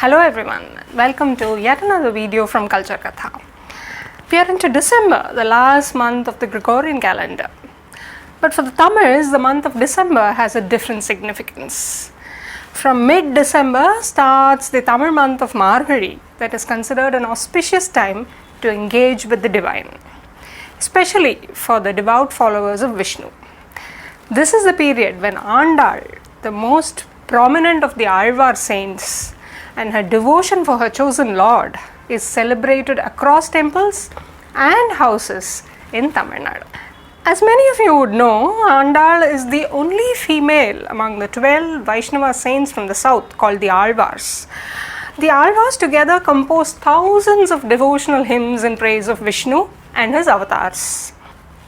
Hello everyone, welcome to yet another video from Culture Katha. We are into December, the last month of the Gregorian calendar. But for the Tamils, the month of December has a different significance. From mid-December starts the Tamil month of Margazhi, that is considered an auspicious time to engage with the divine, especially for the devout followers of Vishnu. This is the period when Andal, the most prominent of the Alvar saints, and her devotion for her chosen Lord is celebrated across temples and houses in Tamil Nadu. As many of you would know, Andal is the only female among the 12 Vaishnava saints from the south called the Alvars. The Alvars together compose thousands of devotional hymns in praise of Vishnu and his avatars.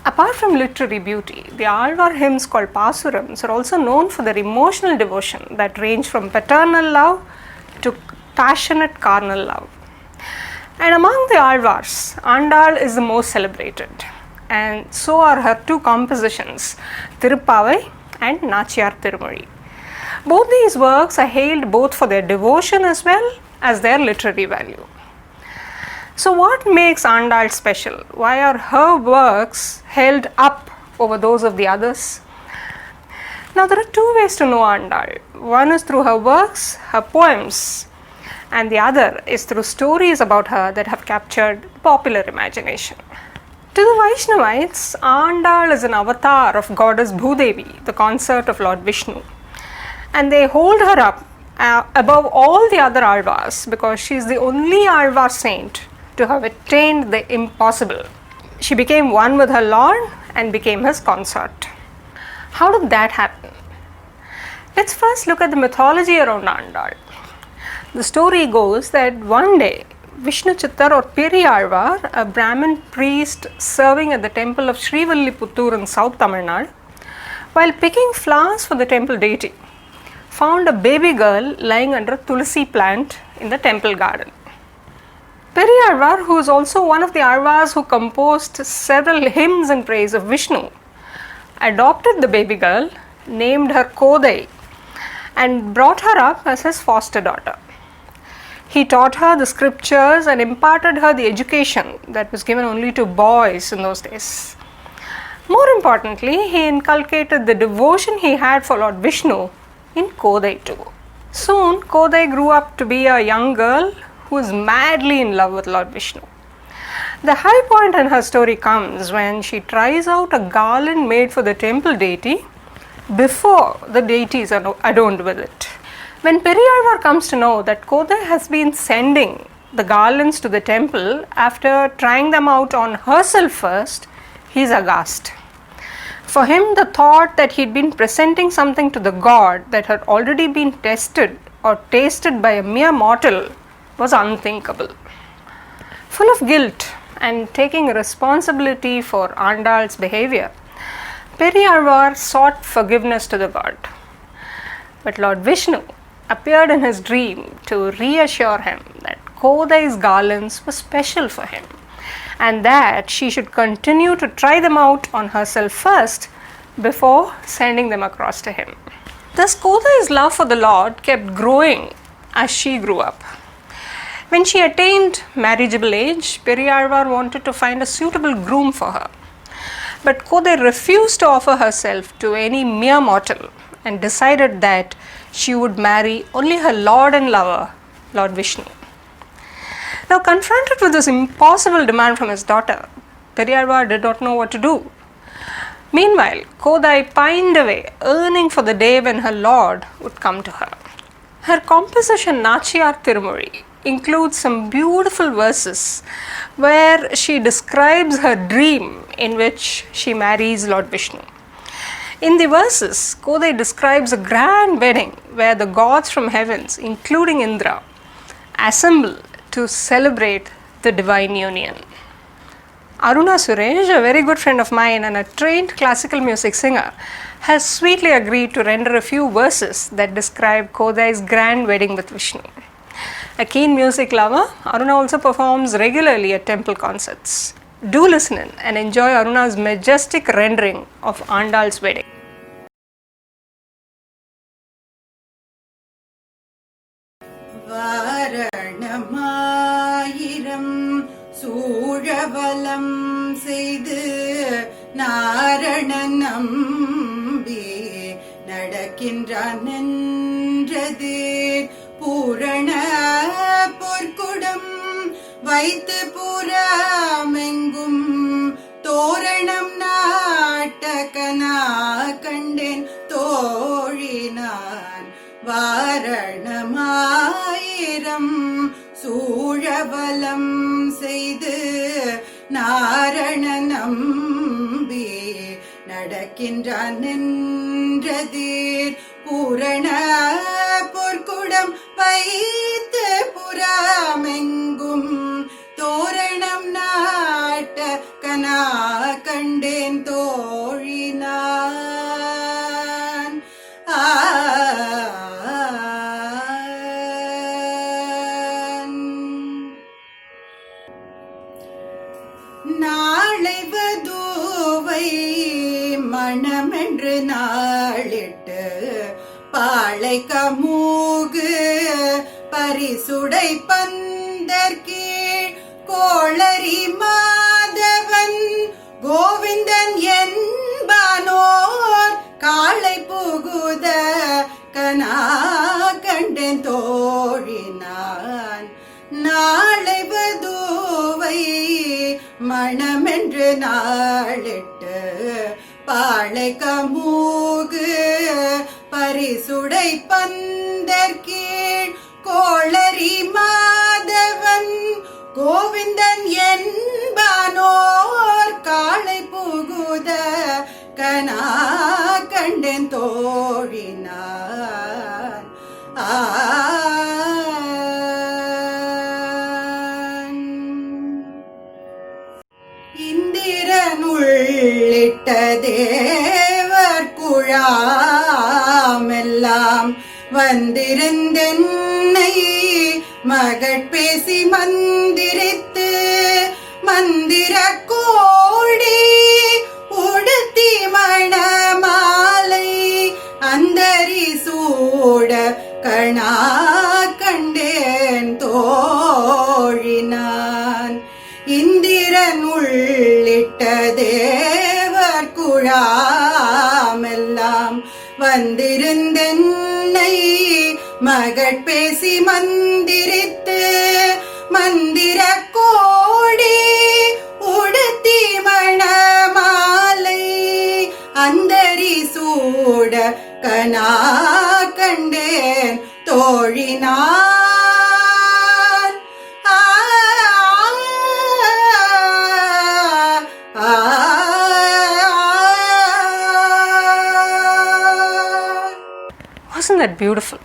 Apart from literary beauty, the Alvar hymns called Pasurams are also known for their emotional devotion that range from paternal love to passionate carnal love. And among the Alvars, Andal is the most celebrated, and so are her two compositions, Tirupavai and Nachiyar Tirumozhi. Both these works are hailed both for their devotion as well as their literary value. So what makes Andal special? Why are her works held up over those of the others? Now there are two ways to know Andal. One is through her works, her poems, and the other is through stories about her that have captured popular imagination. To the Vaishnavites, Andal is an avatar of goddess Bhudevi, the consort of Lord Vishnu, and they hold her up above all the other Alvars because she is the only Alvar saint to have attained the impossible. She became one with her Lord and became his consort. How did that happen? Let's first look at the mythology around Andal. The story goes that one day Vishnu Chittar or Periyalvar, a Brahmin priest serving at the temple of Srivilliputtur in South Tamil Nadu, while picking flowers for the temple deity, found a baby girl lying under a tulsi plant in the temple garden. Periyalvar, who is also one of the Alvars who composed several hymns in praise of Vishnu, adopted the baby girl, named her Kodai, and brought her up as his foster daughter. He taught her the scriptures and imparted her the education that was given only to boys in those days. More importantly, he inculcated the devotion he had for Lord Vishnu in Kodai too. Soon, Kodai grew up to be a young girl who is madly in love with Lord Vishnu. The high point in her story comes when she tries out a garland made for the temple deity before the deity is adorned with it. When Periyalvar comes to know that Kodai has been sending the garlands to the temple after trying them out on herself first, he is aghast. For him, the thought that he had been presenting something to the god that had already been tested or tasted by a mere mortal was unthinkable. Full of guilt and taking responsibility for Andal's behavior, Periyalvar sought forgiveness to the god. But Lord Vishnu appeared in his dream to reassure him that Kodai's garlands were special for him and that she should continue to try them out on herself first before sending them across to him. Thus, Kodai's love for the Lord kept growing as she grew up. When she attained marriageable age, Periyalvar wanted to find a suitable groom for her. But Kodai refused to offer herself to any mere mortal and decided that she would marry only her Lord and lover, Lord Vishnu. Now, confronted with this impossible demand from his daughter, Periyalvar did not know what to do. Meanwhile, Kodai pined away, yearning for the day when her Lord would come to her. Her composition Nachiyar Tirumozhi includes some beautiful verses where she describes her dream in which she marries Lord Vishnu. In the verses, Kodai describes a grand wedding where the gods from heavens, including Indra, assemble to celebrate the divine union. Aruna Suresh, a very good friend of mine and a trained classical music singer, has sweetly agreed to render a few verses that describe Kodai's grand wedding with Vishnu. A keen music lover, Aruna also performs regularly at temple concerts. Do listen in and enjoy Aruna's majestic rendering of Andal's wedding. Var Vaaranam Aayiram சூழவலம் செய்து நாரணன் நம்பி நடக்கின்றான் என்றது பூரண பொற்குடம் வைத்து புறாமெங்கும் தோரணம் நாட்டகனா கண்டேன் தோழினான் வாரணமாயிரம் சூழவலம் செய்து நாரணன் நம்பி நடக்கின்றான் என்றதீர் பூரண பொற்குடம் வைத்து புறாமெங்கும் தோரணம் நாட்ட கனா கண்டேன் தோழினான். நாளை வதூவை மணமென்று நாளிட்டு பாளை கமூகு பரிசுடை பந்தற்கீழ் கோளரி மாதவன் கோவிந்தன் என்பானோர் காளை புகுத கனா கண்டேன் தோழினான். நாளை வதூவை மணமென்று நாளிட்டு பாளை கமூகு பரிசுடை பந்தற்கீழ் கோளரி மாதவன் கோவிந்தன் என்பானோர் காளை புகுத கனா கண்டேன் தோழினான். இந்திரனுள்ளிட்ட தேவர் குழாமெல்லாம் வந்திருந்தென்னை மகட்பேசி மந்திரித்து மந்திர கோடி உடுத்தி மணமாலை அந்தரி சூட கணா கண்டேன் தோழினான். இந்திரன் உள்ளிட்ட தேவர் குழாமெல்லாம் வந்திருந்தென்னை மகட்பேசி மந்திரித்து மந்திர கோடி உடுத்தி மணமாலை அந்தரி சூட கனா கண்டேன் தோழினான். Wasn't that beautiful?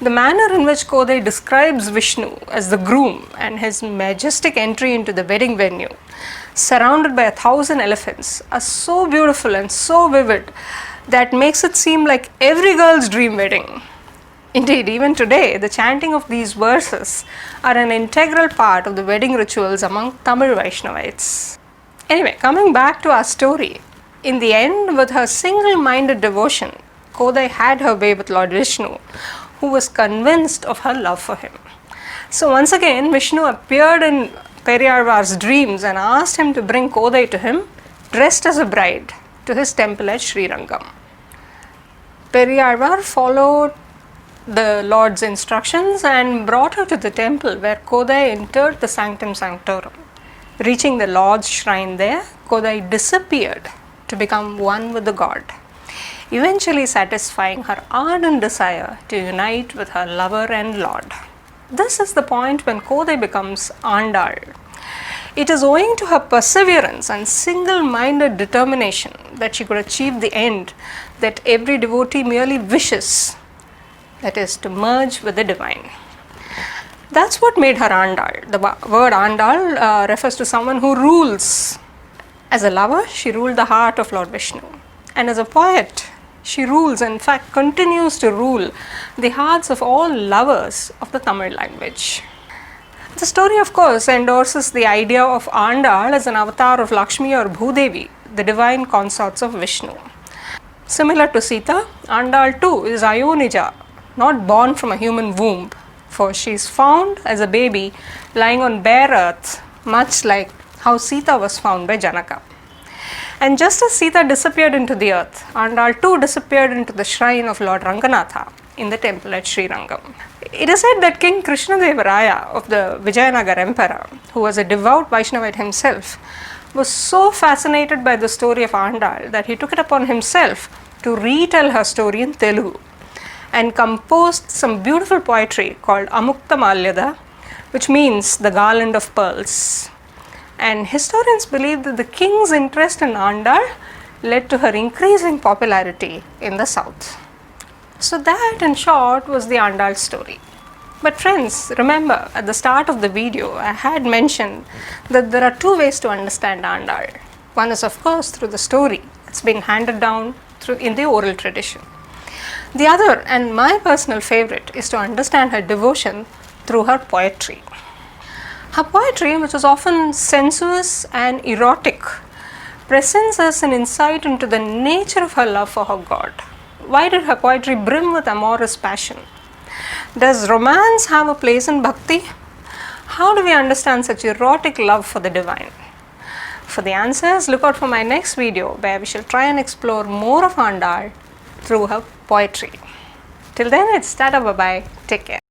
The manner in which Kodai describes Vishnu as the groom and his majestic entry into the wedding venue, surrounded by 1,000 elephants, are so beautiful and so vivid that makes it seem like every girl's dream wedding. Indeed, even today, the chanting of these verses are an integral part of the wedding rituals among Tamil Vaishnavites. Anyway, coming back to our story, in the end, with her single-minded devotion, Kodai had her way with Lord Vishnu, who was convinced of her love for him. So once again, Vishnu appeared in Periyarvar's dreams and asked him to bring Kodai to him, dressed as a bride, to his temple at Srirangam. Periyarvar followed the Lord's instructions and brought her to the temple, where Kodai entered the Sanctum Sanctorum. Reaching the Lord's shrine there, Kodai disappeared to become one with the God, eventually satisfying her ardent desire to unite with her lover and Lord. This is the point when Kodai becomes Andal. It is owing to her perseverance and single-minded determination that she could achieve the end that every devotee merely wishes, that is, to merge with the divine. That's what made her Andal. The word Andal refers to someone who rules. As a lover, she ruled the heart of Lord Vishnu. And as a poet, she rules, in fact continues to rule, the hearts of all lovers of the Tamil language. The story, of course, endorses the idea of Andal as an avatar of Lakshmi or Bhudevi, the divine consorts of Vishnu. Similar to Sita, Andal too is Ayonija, not born from a human womb, for she is found as a baby lying on bare earth, much like how Sita was found by Janaka. And just as Sita disappeared into the earth, Andal too disappeared into the shrine of Lord Ranganatha in the temple at Srirangam. It is said that King Krishnadevaraya of the Vijayanagar Emperor, who was a devout Vaishnavite himself, was so fascinated by the story of Andal that he took it upon himself to retell her story in Telugu and composed some beautiful poetry called Amukta Malyada, which means the garland of pearls. And historians believe that the king's interest in Andal led to her increasing popularity in the south. So that in short was the Andal story. But friends, remember at the start of the video I had mentioned that there are two ways to understand Andal. One is of course through the story that's been handed down in the oral tradition. The other, and my personal favorite, is to understand her devotion through her poetry. Her poetry, which is often sensuous and erotic, presents us an insight into the nature of her love for her God. Why did her poetry brim with amorous passion? Does romance have a place in bhakti? How do we understand such erotic love for the divine? For the answers, look out for my next video where we shall try and explore more of Andal through her poetry. Till then, it's tata bye bye. Take care.